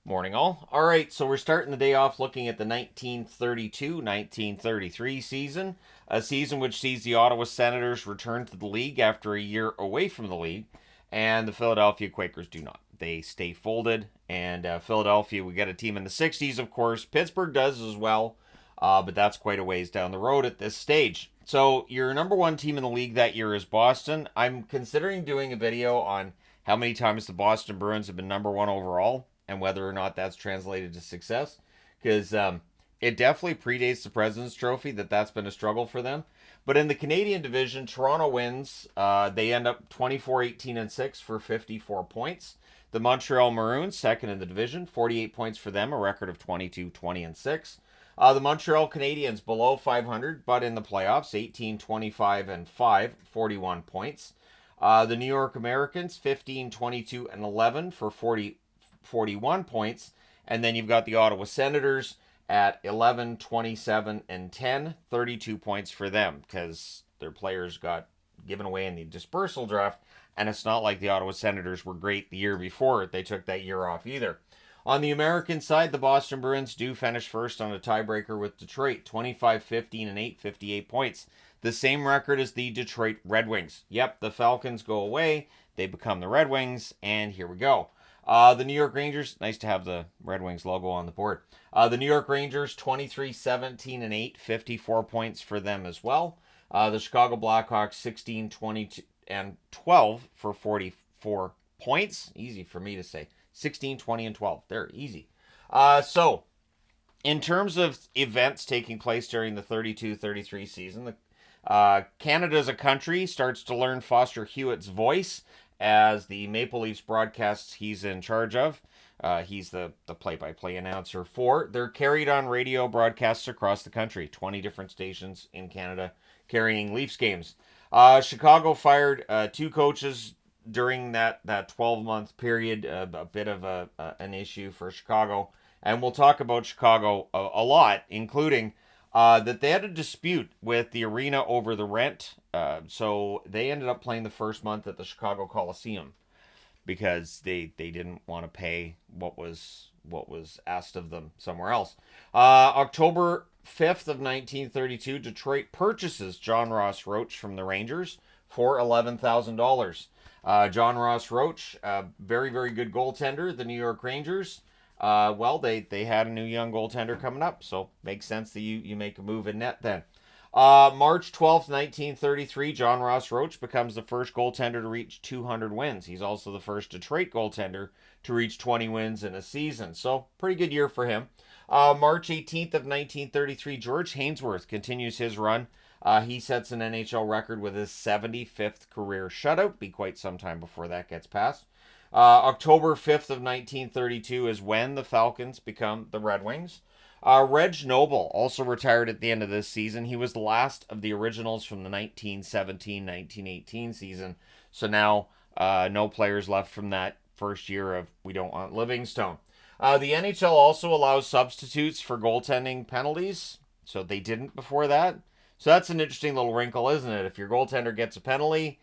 Morning, all. All right, so we're starting the day off looking at the 1932-1933 season, a season which sees the Ottawa Senators return to the league after a year away from the league, and the Philadelphia Quakers do not. They stay folded, and Philadelphia, we get a team in the 60s, of course. Pittsburgh does as well, but that's quite a ways down the road at this stage. So your number one team in the league that year is Boston. I'm considering doing a video on how many times the Boston Bruins have been number one overall and whether or not that's translated to success, because it definitely predates the President's Trophy that's been a struggle for them. But in the Canadian division, Toronto wins. They end up 24-18-6 for 54 points. The Montreal Maroons, second in the division, 48 points for them, a record of 22-20-6. The Montreal Canadiens below 500, but in the playoffs, 18-25-5, 41 points. The New York Americans, 15-22-11 for 41 points. And then you've got the Ottawa Senators at 11-27-10, 32 points for them because their players got given away in the dispersal draft. And it's not like the Ottawa Senators were great the year before they took that year off either. On the American side, the Boston Bruins do finish first on a tiebreaker with Detroit, 25-15-8, 58 points. The same record as the Detroit Red Wings. Yep, the Falcons go away, they become the Red Wings, and here we go. The New York Rangers, nice to have the Red Wings logo on the board. The New York Rangers, 23-17-8, 54 points for them as well. The Chicago Blackhawks, 16-20-12 for 44 points. Easy for me to say. 16, 20, and 12. They're easy. So, in terms of events taking place during the 32-33 season, Canada as a country starts to learn Foster Hewitt's voice as the Maple Leafs broadcasts he's in charge of. He's the play-by-play announcer for. They're carried on radio broadcasts across the country. 20 different stations in Canada carrying Leafs games. Chicago fired two coaches during that 12-month period, a bit of an issue for Chicago. And we'll talk about Chicago a lot, including that they had a dispute with the arena over the rent. So they ended up playing the first month at the Chicago Coliseum because they didn't want to pay what was asked of them somewhere else. October 5th of 1932, Detroit purchases John Ross Roach from the Rangers for $11,000. John Ross Roach, very, very good goaltender. The New York Rangers, they had a new young goaltender coming up, so makes sense that you make a move in net then. March 12th, 1933, John Ross Roach becomes the first goaltender to reach 200 wins. He's also the first Detroit goaltender to reach 20 wins in a season, so pretty good year for him. March 18th of 1933, George Hainsworth continues his run. He sets an NHL record with his 75th career shutout. Be quite some time before that gets passed. October 5th of 1932 is when the Falcons become the Red Wings. Reg Noble also retired at the end of this season. He was the last of the originals from the 1917-1918 season. So now no players left from that first year of We Don't Want Livingstone. The NHL also allows substitutes for goaltending penalties. So they didn't before that. So that's an interesting little wrinkle, isn't it? If your goaltender gets a penalty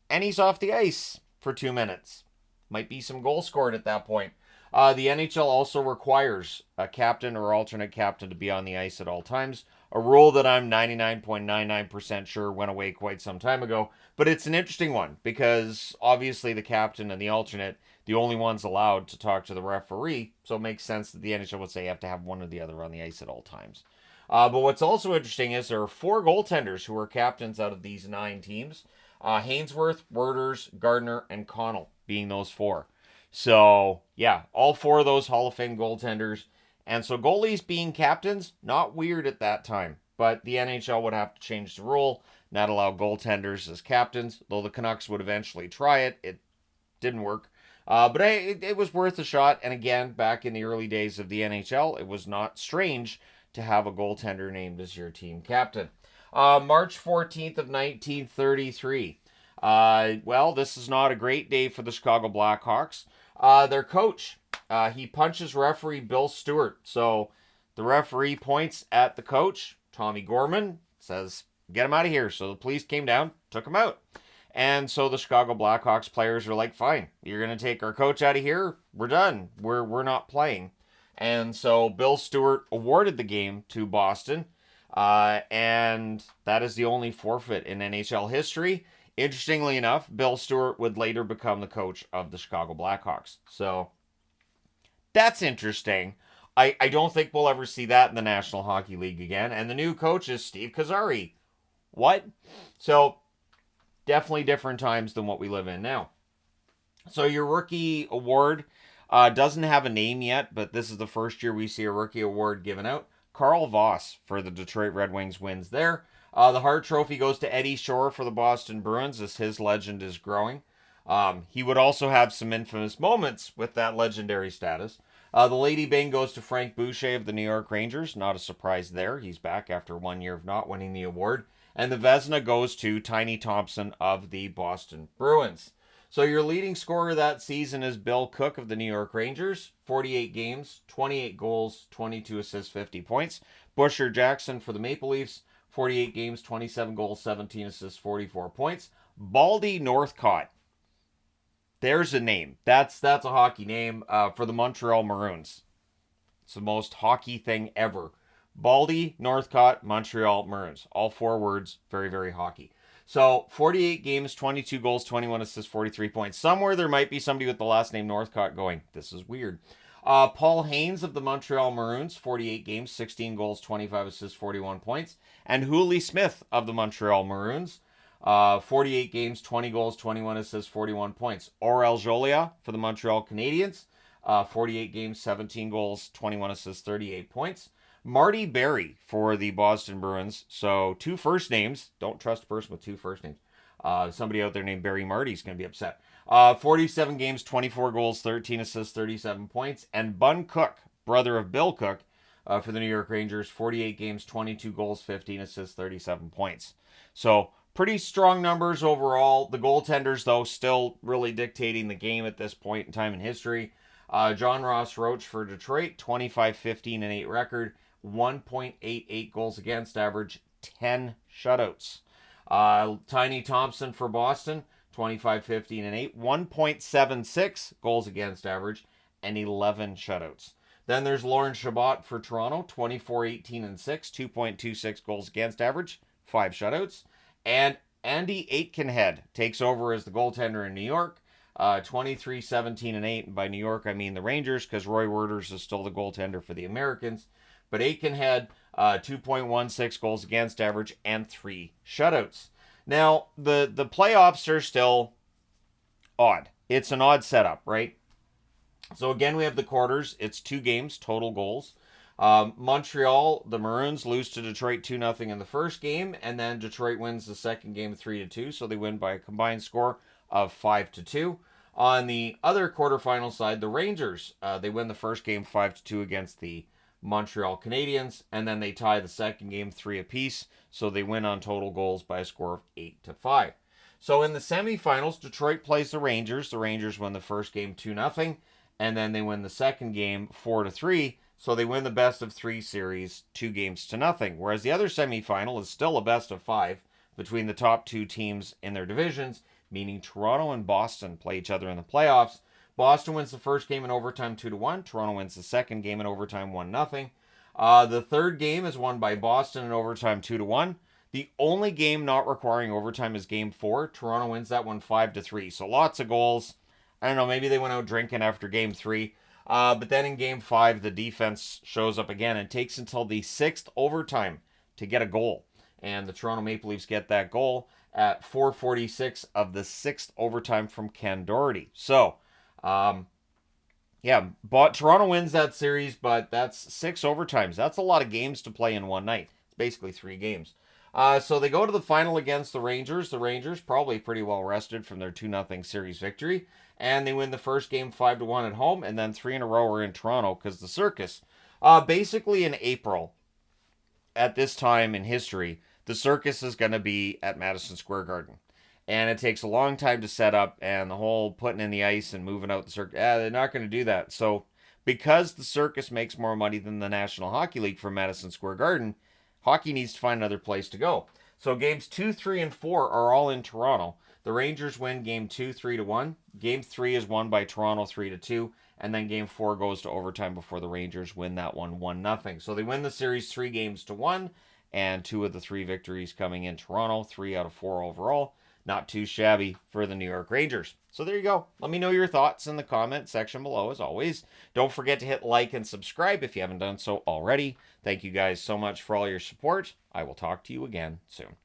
and he's off the ice for 2 minutes, might be some goals scored at that point. The NHL also requires a captain or alternate captain to be on the ice at all times, a rule that I'm 99.99% sure went away quite some time ago. But it's an interesting one because obviously the captain and the alternate, the only ones allowed to talk to the referee, so it makes sense that the NHL would say you have to have one or the other on the ice at all times. But what's also interesting is there are 4 goaltenders who are captains out of these 9 teams. Hainsworth, Werders, Gardner, and Connell being those 4. So, yeah, all 4 of those Hall of Fame goaltenders. And so goalies being captains, not weird at that time. But the NHL would have to change the rule, not allow goaltenders as captains, though the Canucks would eventually try it. It didn't work. But it was worth a shot. And again, back in the early days of the NHL, it was not strange to have a goaltender named as your team captain. March 14th of 1933. This is not a great day for the Chicago Blackhawks. Their coach, he punches referee Bill Stewart. So the referee points at the coach, Tommy Gorman, says, get him out of here. So the police came down, took him out. And so the Chicago Blackhawks players are like, fine, you're going to take our coach out of here. We're done. We're not playing. And so Bill Stewart awarded the game to Boston. And that is the only forfeit in NHL history. Interestingly enough, Bill Stewart would later become the coach of the Chicago Blackhawks. So that's interesting. I don't think we'll ever see that in the National Hockey League again. And the new coach is Steve Kozari. What? So definitely different times than what we live in now. So your rookie award doesn't have a name yet, but this is the first year we see a rookie award given out. Carl Voss for the Detroit Red Wings wins there. The Hart Trophy goes to Eddie Shore for the Boston Bruins as his legend is growing. He would also have some infamous moments with that legendary status. The Lady Byng goes to Frank Boucher of the New York Rangers. Not a surprise there. He's back after 1 year of not winning the award. And the Vezina goes to Tiny Thompson of the Boston Bruins. So your leading scorer that season is Bill Cook of the New York Rangers. 48 games, 28 goals, 22 assists, 50 points. Busher Jackson for the Maple Leafs. 48 games, 27 goals, 17 assists, 44 points. Baldy Northcott. There's a name. That's a hockey name for the Montreal Maroons. It's the most hockey thing ever. Baldy Northcott, Montreal Maroons. All 4 words, very, very hockey. So 48 games, 22 goals, 21 assists, 43 points. Somewhere there might be somebody with the last name Northcott going, this is weird. Paul Haynes of the Montreal Maroons, 48 games, 16 goals, 25 assists, 41 points. And Hooley Smith of the Montreal Maroons, 48 games, 20 goals, 21 assists, 41 points. Aurel Jolia for the Montreal Canadiens, 48 games, 17 goals, 21 assists, 38 points. Marty Berry for the Boston Bruins. So 2 first names. Don't trust a person with 2 first names. Somebody out there named Barry Marty is going to be upset. 47 games, 24 goals, 13 assists, 37 points. And Bun Cook, brother of Bill Cook, for the New York Rangers. 48 games, 22 goals, 15 assists, 37 points. So pretty strong numbers overall. The goaltenders, though, still really dictating the game at this point in time in history. John Ross Roach for Detroit, 25-15-8 record. 1.88 goals against average, 10 shutouts. Tiny Thompson for Boston, 25-15-8, 1.76 goals against average, and 11 shutouts. Then there's Lauren Chabot for Toronto, 24-18-6, 2.26 goals against average, 5 shutouts. And Andy Aitkenhead takes over as the goaltender in New York, 23-17-8. And by New York, I mean the Rangers, because Roy Werders is still the goaltender for the Americans. But Aitkenhead, 2.16 goals against average and 3 shutouts. Now, the playoffs are still odd. It's an odd setup, right? So again, we have the quarters. It's 2 games, total goals. Montreal, the Maroons lose to Detroit 2-0 in the first game, and then Detroit wins the second game 3-2, so they win by a combined score of 5-2. On the other quarterfinal side, the Rangers, they win the first game 5-2 against the Montreal Canadiens, and then they tie the second game 3 apiece, so they win on total goals by a score of 8-5. So in the semifinals, Detroit plays the Rangers. The Rangers win the first game 2-0, and then they win the second game 4-3, so they win the best of 3 series 2-0. Whereas the other semifinal is still a best of 5 between the top 2 teams in their divisions, meaning Toronto and Boston play each other in the playoffs. Boston wins the first game in overtime 2-1. Toronto wins the second game in overtime 1-0. The third game is won by Boston in overtime 2-1. The only game not requiring overtime is game 4. Toronto wins that one 5-3. So lots of goals. I don't know, maybe they went out drinking after game 3. But then in game 5, the defense shows up again and takes until the 6th overtime to get a goal. And the Toronto Maple Leafs get that goal at 4:46 of the 6th overtime from Ken Doherty. So, but Toronto wins that series, but that's 6 overtimes. That's a lot of games to play in one night. It's basically 3 games. So they go to the final against the Rangers. The Rangers probably pretty well rested from their 2-0 series victory. And they win the first game 5-1 at home, and then 3 in a row are in Toronto because the circus. Basically in April, at this time in history, the circus is going to be at Madison Square Garden. And it takes a long time to set up, and the whole putting in the ice and moving out the circus, they're not going to do that. So because the circus makes more money than the National Hockey League from Madison Square Garden, hockey needs to find another place to go. So games 2, 3, and 4 are all in Toronto. The The Rangers win game 2 3-1. Game 3 is won by Toronto 3-2, and then game 4 goes to overtime before the Rangers win that one 1-0. So they win the series 3-1, and 2 of the 3 victories coming in Toronto, 3 out of 4 overall. Not too shabby for the New York Rangers. So there you go. Let me know your thoughts in the comment section below, as always. Don't forget to hit like and subscribe if you haven't done so already. Thank you guys so much for all your support. I will talk to you again soon.